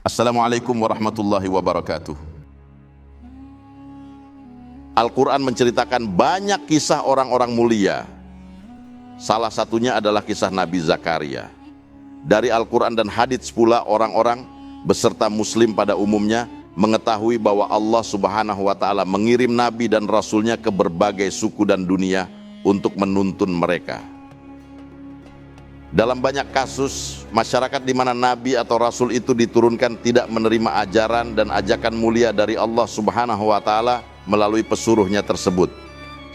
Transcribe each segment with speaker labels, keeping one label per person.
Speaker 1: Assalamualaikum warahmatullahi wabarakatuh. Al-Quran menceritakan banyak kisah orang-orang mulia. Salah satunya adalah kisah Nabi Zakaria. Dari Al-Quran dan hadits pula orang-orang beserta muslim pada umumnya mengetahui bahwa Allah Subhanahu wa ta'ala mengirim Nabi dan Rasulnya ke berbagai suku dan dunia untuk menuntun mereka. Dalam banyak kasus, masyarakat di mana Nabi atau Rasul itu diturunkan tidak menerima ajaran dan ajakan mulia dari Allah Subhanahu wa ta'ala melalui pesuruhnya tersebut.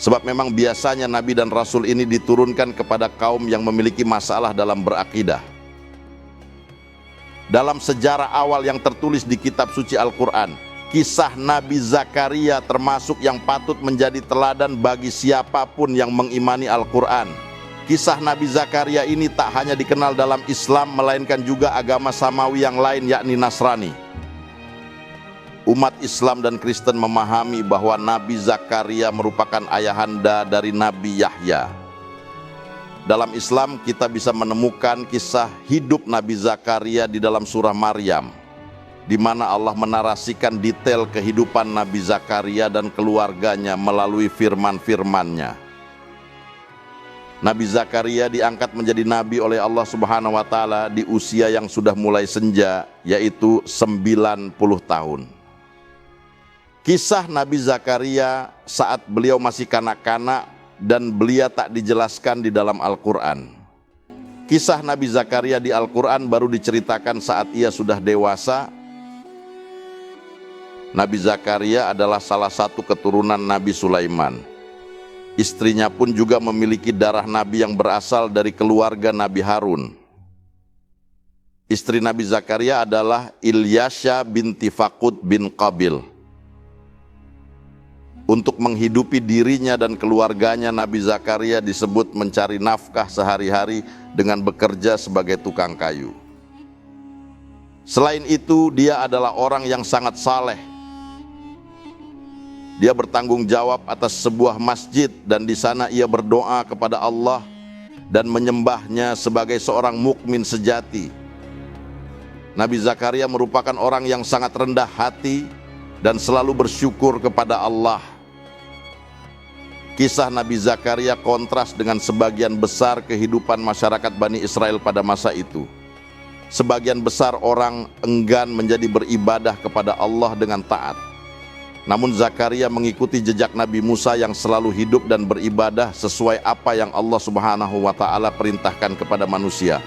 Speaker 1: Sebab memang biasanya Nabi dan Rasul ini diturunkan kepada kaum yang memiliki masalah dalam berakidah. Dalam sejarah awal yang tertulis di kitab suci Al-Quran, kisah Nabi Zakaria termasuk yang patut menjadi teladan bagi siapapun yang mengimani Al-Quran. Kisah Nabi Zakaria ini tak hanya dikenal dalam Islam, melainkan juga agama samawi yang lain, yakni Nasrani. Umat Islam dan Kristen memahami bahwa Nabi Zakaria merupakan ayahanda dari Nabi Yahya. Dalam Islam kita bisa menemukan kisah hidup Nabi Zakaria di dalam surah Maryam, di mana Allah menarasikan detail kehidupan Nabi Zakaria dan keluarganya melalui firman-firman-Nya. Nabi Zakaria diangkat menjadi nabi oleh Allah Subhanahu wa ta'ala di usia yang sudah mulai senja, yaitu 90 tahun. Kisah Nabi Zakaria saat beliau masih kanak-kanak dan belia tak dijelaskan di dalam Al-Quran. Kisah Nabi Zakaria di Al-Quran baru diceritakan saat ia sudah dewasa. Nabi Zakaria adalah salah satu keturunan Nabi Sulaiman. Istrinya pun juga memiliki darah Nabi yang berasal dari keluarga Nabi Harun. Istri Nabi Zakaria adalah Ilyasha binti Faqud bin Qabil. Untuk menghidupi dirinya dan keluarganya, Nabi Zakaria disebut mencari nafkah sehari-hari dengan bekerja sebagai tukang kayu. Selain itu, dia adalah orang yang sangat saleh. Dia bertanggung jawab atas sebuah masjid dan di sana ia berdoa kepada Allah dan menyembahnya sebagai seorang mukmin sejati. Nabi Zakaria merupakan orang yang sangat rendah hati dan selalu bersyukur kepada Allah. Kisah Nabi Zakaria kontras dengan sebagian besar kehidupan masyarakat Bani Israel pada masa itu. Sebagian besar orang enggan menjadi beribadah kepada Allah dengan taat. Namun Zakaria mengikuti jejak Nabi Musa yang selalu hidup dan beribadah sesuai apa yang Allah Subhanahu wa ta'ala perintahkan kepada manusia.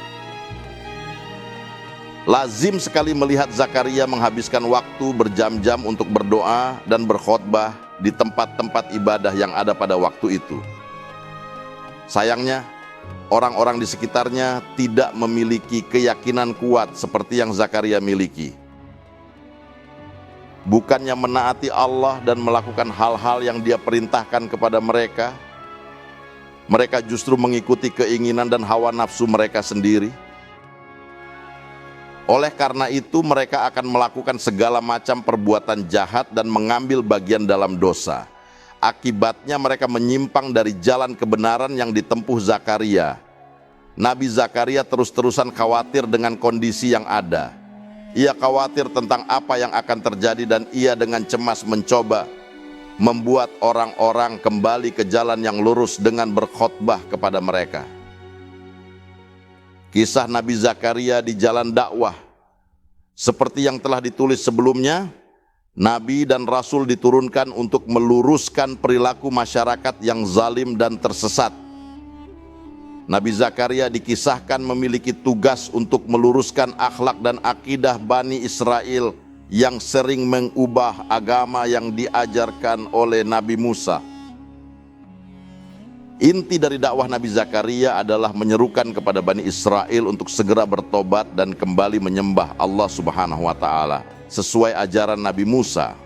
Speaker 1: Lazim sekali melihat Zakaria menghabiskan waktu berjam-jam untuk berdoa dan berkhotbah di tempat-tempat ibadah yang ada pada waktu itu. Sayangnya, orang-orang di sekitarnya tidak memiliki keyakinan kuat seperti yang Zakaria miliki. Bukannya menaati Allah dan melakukan hal-hal yang Dia perintahkan kepada mereka, mereka justru mengikuti keinginan dan hawa nafsu mereka sendiri. Oleh karena itu, mereka akan melakukan segala macam perbuatan jahat dan mengambil bagian dalam dosa. Akibatnya mereka menyimpang dari jalan kebenaran yang ditempuh Zakaria. Nabi Zakaria terus-terusan khawatir dengan kondisi yang ada. Ia khawatir tentang apa yang akan terjadi dan ia dengan cemas mencoba membuat orang-orang kembali ke jalan yang lurus dengan berkhotbah kepada mereka. Kisah Nabi Zakaria di jalan dakwah. Seperti yang telah ditulis sebelumnya, Nabi dan Rasul diturunkan untuk meluruskan perilaku masyarakat yang zalim dan tersesat. Nabi Zakaria dikisahkan memiliki tugas untuk meluruskan akhlak dan akidah Bani Israel yang sering mengubah agama yang diajarkan oleh Nabi Musa. Inti dari dakwah Nabi Zakaria adalah menyerukan kepada Bani Israel untuk segera bertobat dan kembali menyembah Allah Subhanahu wa ta'ala sesuai ajaran Nabi Musa.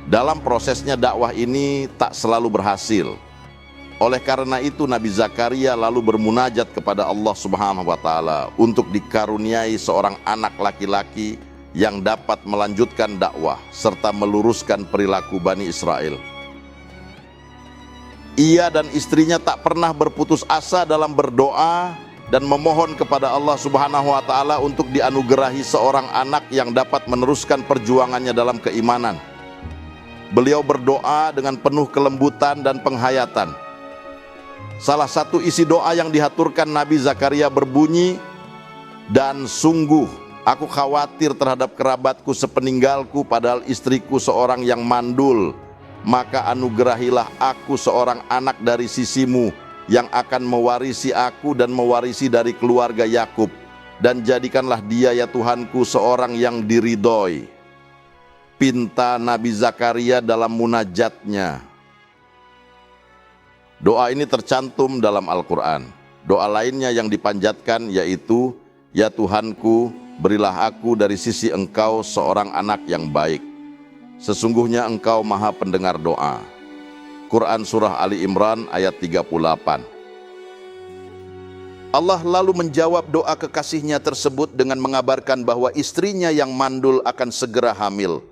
Speaker 1: Dalam prosesnya dakwah ini tak selalu berhasil. Oleh karena itu Nabi Zakaria lalu bermunajat kepada Allah Subhanahu wa ta'ala untuk dikaruniai seorang anak laki-laki yang dapat melanjutkan dakwah serta meluruskan perilaku Bani Israel. Ia dan istrinya tak pernah berputus asa dalam berdoa dan memohon kepada Allah Subhanahu wa Ta'ala untuk dianugerahi seorang anak yang dapat meneruskan perjuangannya dalam keimanan. Beliau berdoa dengan penuh kelembutan dan penghayatan. Salah satu isi doa yang dihaturkan Nabi Zakaria berbunyi, "Dan sungguh aku khawatir terhadap kerabatku sepeninggalku, padahal istriku seorang yang mandul. Maka anugerahilah aku seorang anak dari sisimu yang akan mewarisi aku dan mewarisi dari keluarga Yakub. Dan jadikanlah dia ya Tuhanku seorang yang diridhoi." Pinta Nabi Zakaria dalam munajatnya. Doa ini tercantum dalam Al-Quran. Doa lainnya yang dipanjatkan yaitu, "Ya Tuhanku, berilah aku dari sisi Engkau seorang anak yang baik. Sesungguhnya Engkau Maha Pendengar doa." Quran Surah Ali Imran ayat 38. Allah lalu menjawab doa kekasihnya tersebut dengan mengabarkan bahwa istrinya yang mandul akan segera hamil.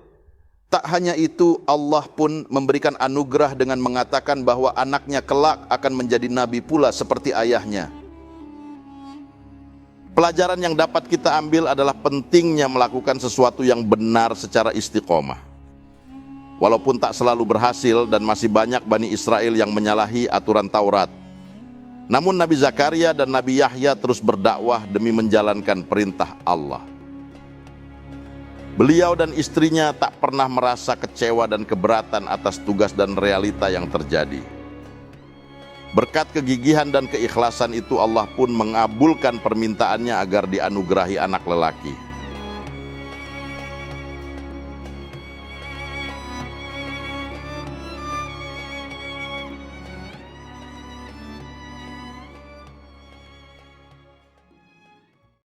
Speaker 1: Tak hanya itu, Allah pun memberikan anugerah dengan mengatakan bahwa anaknya kelak akan menjadi nabi pula seperti ayahnya. Pelajaran yang dapat kita ambil adalah pentingnya melakukan sesuatu yang benar secara istiqomah. Walaupun tak selalu berhasil dan masih banyak Bani Israel yang menyalahi aturan Taurat. Namun Nabi Zakaria dan Nabi Yahya terus berdakwah demi menjalankan perintah Allah. Beliau dan istrinya tak pernah merasa kecewa dan keberatan atas tugas dan realita yang terjadi. Berkat kegigihan dan keikhlasan itu, Allah pun mengabulkan permintaannya agar dianugerahi anak lelaki.